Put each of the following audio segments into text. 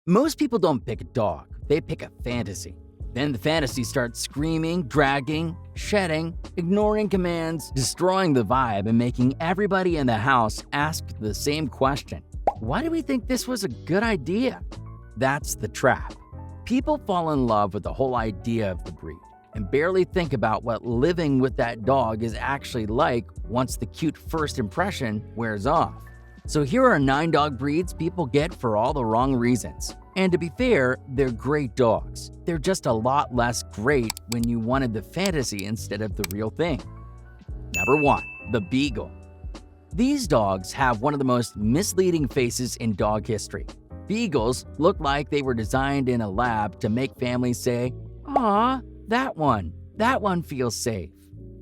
Most people don't pick a dog, they pick a fantasy. Then the fantasy starts screaming, dragging, shedding, ignoring commands, destroying the vibe, and making everybody in the house ask the same question. Why do we think this was a good idea? That's the trap. People fall in love with the whole idea of the breed and barely think about what living with that dog is actually like once the cute first impression wears off. So here are 9 dog breeds people get for all the wrong reasons. And to be fair, they're great dogs. They're just a lot less great when you wanted the fantasy instead of the real thing. Number 1. The Beagle. These dogs have one of the most misleading faces in dog history. Beagles look like they were designed in a lab to make families say, "Aw, that one feels safe."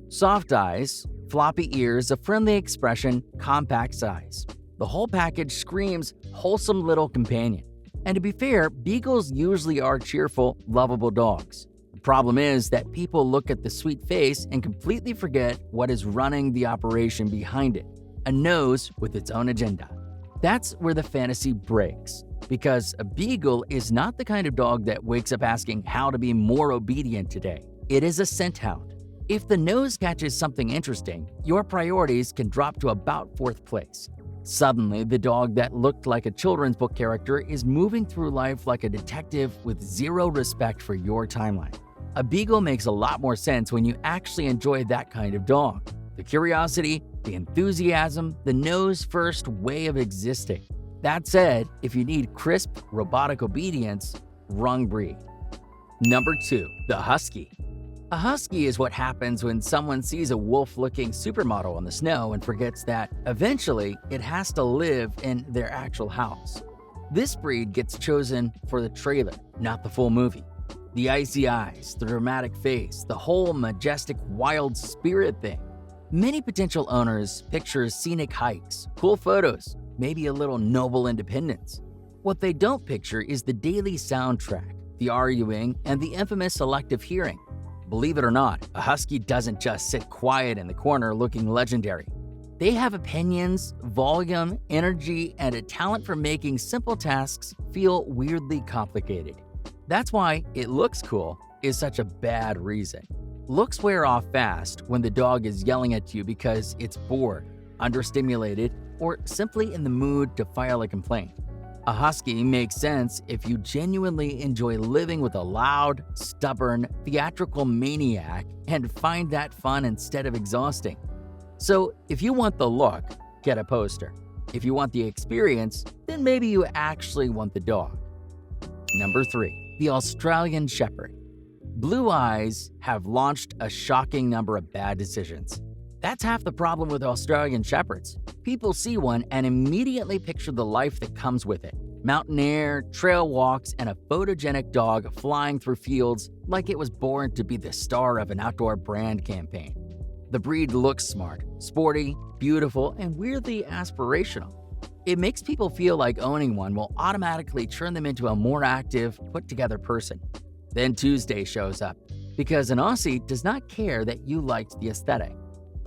Soft eyes, floppy ears, a friendly expression, compact size. The whole package screams wholesome little companion. And to be fair, Beagles usually are cheerful, lovable dogs. The problem is that people look at the sweet face and completely forget what is running the operation behind it, a nose with its own agenda. That's where the fantasy breaks, because a Beagle is not the kind of dog that wakes up asking how to be more obedient today. It is a scent hound. If the nose catches something interesting, your priorities can drop to about 4th place. Suddenly, the dog that looked like a children's book character is moving through life like a detective with zero respect for your timeline. A Beagle makes a lot more sense when you actually enjoy that kind of dog. The curiosity, the enthusiasm, the nose-first way of existing. That said, if you need crisp, robotic obedience, wrong breed. Number 2. The Husky. A husky is what happens when someone sees a wolf-looking supermodel on the snow and forgets that, eventually, it has to live in their actual house. This breed gets chosen for the trailer, not the full movie. The icy eyes, the dramatic face, the whole majestic wild spirit thing. Many potential owners picture scenic hikes, cool photos, maybe a little noble independence. What they don't picture is the daily soundtrack, the arguing, and the infamous selective hearing. Believe it or not, a husky doesn't just sit quiet in the corner looking legendary. They have opinions, volume, energy, and a talent for making simple tasks feel weirdly complicated. That's why "it looks cool" is such a bad reason. Looks wear off fast when the dog is yelling at you because it's bored, understimulated, or simply in the mood to file a complaint. A husky makes sense if you genuinely enjoy living with a loud, stubborn, theatrical maniac and find that fun instead of exhausting. So if you want the look, get a poster. If you want the experience, then maybe you actually want the dog. Number 3. The Australian Shepherd. Blue eyes have launched a shocking number of bad decisions. That's half the problem with Australian Shepherds. People see one and immediately picture the life that comes with it. Mountain air, trail walks, and a photogenic dog flying through fields like it was born to be the star of an outdoor brand campaign. The breed looks smart, sporty, beautiful, and weirdly aspirational. It makes people feel like owning one will automatically turn them into a more active, put-together person. Then Tuesday shows up, because an Aussie does not care that you liked the aesthetic.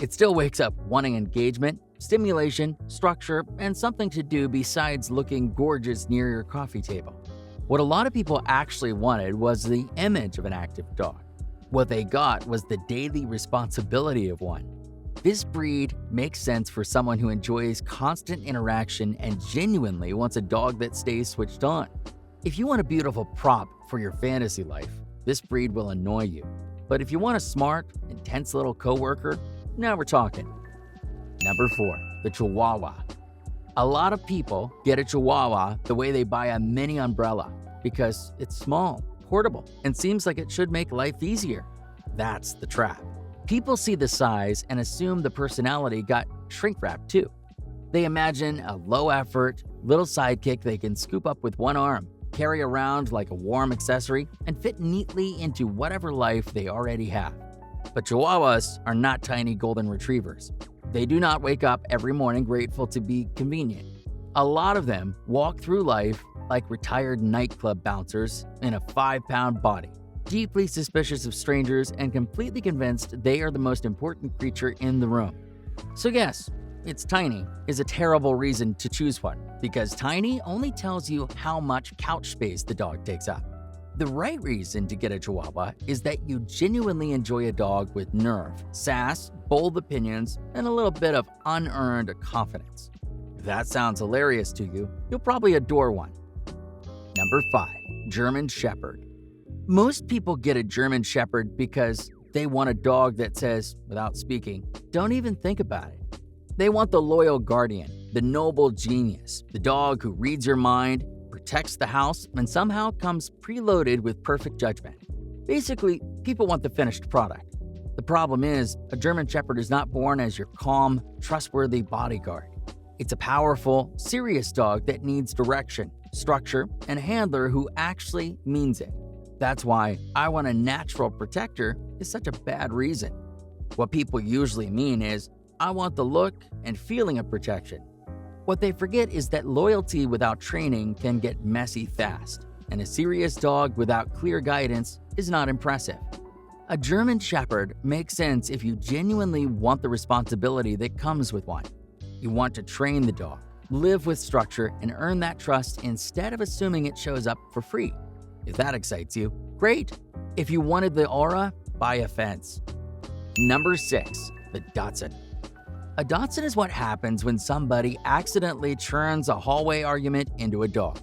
It still wakes up wanting engagement, stimulation, structure, and something to do besides looking gorgeous near your coffee table. What a lot of people actually wanted was the image of an active dog. What they got was the daily responsibility of one. This breed makes sense for someone who enjoys constant interaction and genuinely wants a dog that stays switched on. If you want a beautiful prop for your fantasy life, this breed will annoy you. But if you want a smart, intense little coworker, now we're talking. Number 4. The Chihuahua. A lot of people get a Chihuahua the way they buy a mini umbrella because it's small, portable, and seems like it should make life easier. That's the trap. People see the size and assume the personality got shrink-wrapped too. They imagine a low-effort, little sidekick they can scoop up with one arm, carry around like a warm accessory, and fit neatly into whatever life they already have. But Chihuahuas are not tiny golden retrievers. They do not wake up every morning grateful to be convenient. A lot of them walk through life like retired nightclub bouncers in a 5-pound body, deeply suspicious of strangers and completely convinced they are the most important creature in the room. So yes, it's tiny is a terrible reason to choose one, because tiny only tells you how much couch space the dog takes up. The right reason to get a Chihuahua is that you genuinely enjoy a dog with nerve, sass, bold opinions, and a little bit of unearned confidence. If that sounds hilarious to you, you'll probably adore one. Number 5. German Shepherd. Most people get a German Shepherd because they want a dog that says, without speaking, don't even think about it. They want the loyal guardian, the noble genius, the dog who reads your mind, protects the house, and somehow comes preloaded with perfect judgment. Basically, people want the finished product. The problem is, a German Shepherd is not born as your calm, trustworthy bodyguard. It's a powerful, serious dog that needs direction, structure, and a handler who actually means it. That's why I want a natural protector is such a bad reason. What people usually mean is, I want the look and feeling of protection. What they forget is that loyalty without training can get messy fast, and a serious dog without clear guidance is not impressive. A German Shepherd makes sense if you genuinely want the responsibility that comes with one. You want to train the dog, live with structure, and earn that trust instead of assuming it shows up for free. If that excites you, great. If you wanted the aura, buy a fence. Number 6. The Dachshund. A Dachshund is what happens when somebody accidentally turns a hallway argument into a dog.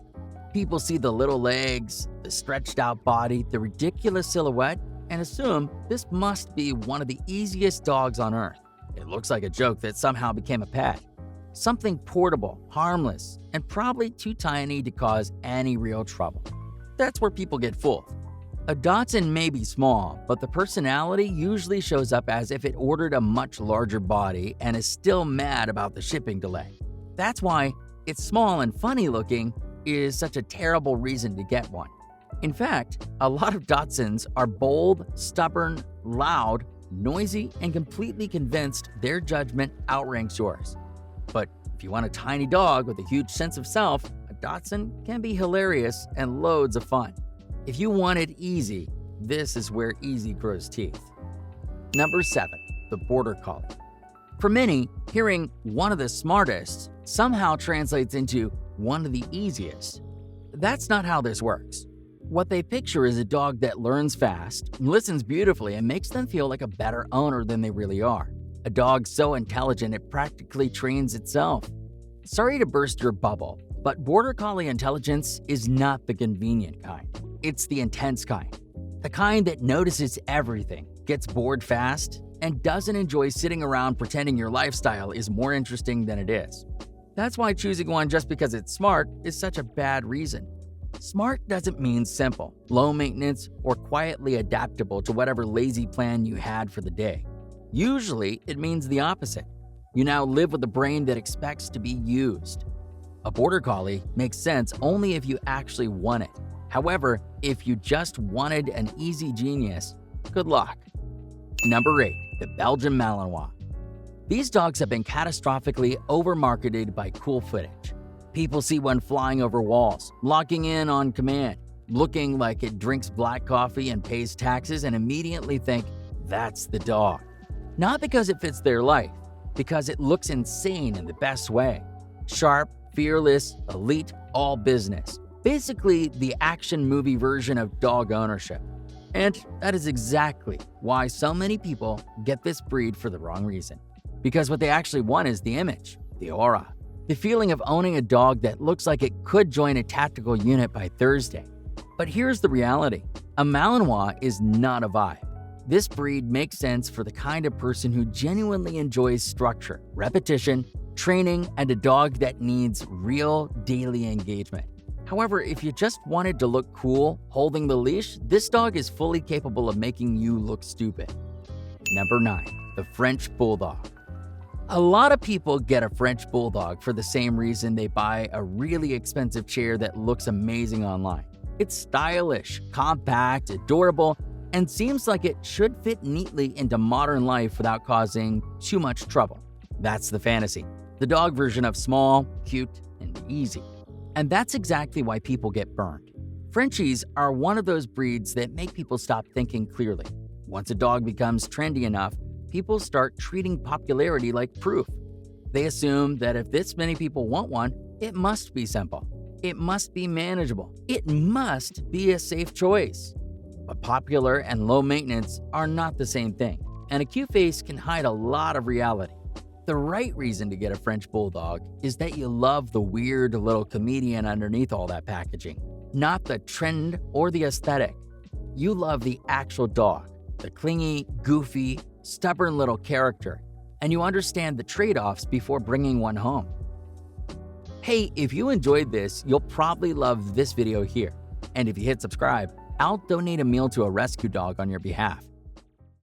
People see the little legs, the stretched out body, the ridiculous silhouette, and assume this must be one of the easiest dogs on earth. It looks like a joke that somehow became a pet. Something portable, harmless, and probably too tiny to cause any real trouble. That's where people get fooled. A Dachshund may be small, but the personality usually shows up as if it ordered a much larger body and is still mad about the shipping delay. That's why it's small and funny looking is such a terrible reason to get one. In fact, a lot of Dachshunds are bold, stubborn, loud, noisy, and completely convinced their judgment outranks yours. But if you want a tiny dog with a huge sense of self, a Dachshund can be hilarious and loads of fun. If you want it easy, this is where easy grows teeth. Number 7. The Border Collie. For many, hearing one of the smartest somehow translates into one of the easiest. That's not how this works. What they picture is a dog that learns fast, listens beautifully, and makes them feel like a better owner than they really are. A dog so intelligent it practically trains itself. Sorry to burst your bubble, but Border Collie intelligence is not the convenient kind. It's the intense kind. The kind that notices everything, gets bored fast, and doesn't enjoy sitting around pretending your lifestyle is more interesting than it is. That's why choosing one just because it's smart is such a bad reason. Smart doesn't mean simple, low maintenance, or quietly adaptable to whatever lazy plan you had for the day. Usually, it means the opposite. You now live with a brain that expects to be used. A Border Collie makes sense only if you actually want it. However, if you just wanted an easy genius, good luck. Number 8. The Belgian Malinois. These dogs have been catastrophically overmarketed by cool footage. People see one flying over walls, locking in on command, looking like it drinks black coffee and pays taxes, and immediately think, that's the dog. Not because it fits their life, because it looks insane in the best way. Sharp, fearless, elite, all business. Basically, the action movie version of dog ownership. And that is exactly why so many people get this breed for the wrong reason. Because what they actually want is the image, the aura, the feeling of owning a dog that looks like it could join a tactical unit by Thursday. But here's the reality. A Malinois is not a vibe. This breed makes sense for the kind of person who genuinely enjoys structure, repetition, training, and a dog that needs real daily engagement. However, if you just wanted to look cool holding the leash, this dog is fully capable of making you look stupid. Number 9. The French Bulldog. A lot of people get a French Bulldog for the same reason they buy a really expensive chair that looks amazing online. It's stylish, compact, adorable, and seems like it should fit neatly into modern life without causing too much trouble. That's the fantasy. The dog version of small, cute, and easy. And that's exactly why people get burned. Frenchies are one of those breeds that make people stop thinking clearly. Once a dog becomes trendy enough, people start treating popularity like proof. They assume that if this many people want one, it must be simple. It must be manageable. It must be a safe choice. But popular and low maintenance are not the same thing, and a cute face can hide a lot of reality. The right reason to get a French Bulldog is that you love the weird little comedian underneath all that packaging, not the trend or the aesthetic. You love the actual dog, the clingy, goofy, stubborn little character, and you understand the trade-offs before bringing one home. Hey, if you enjoyed this, you'll probably love this video here. And if you hit subscribe, I'll donate a meal to a rescue dog on your behalf.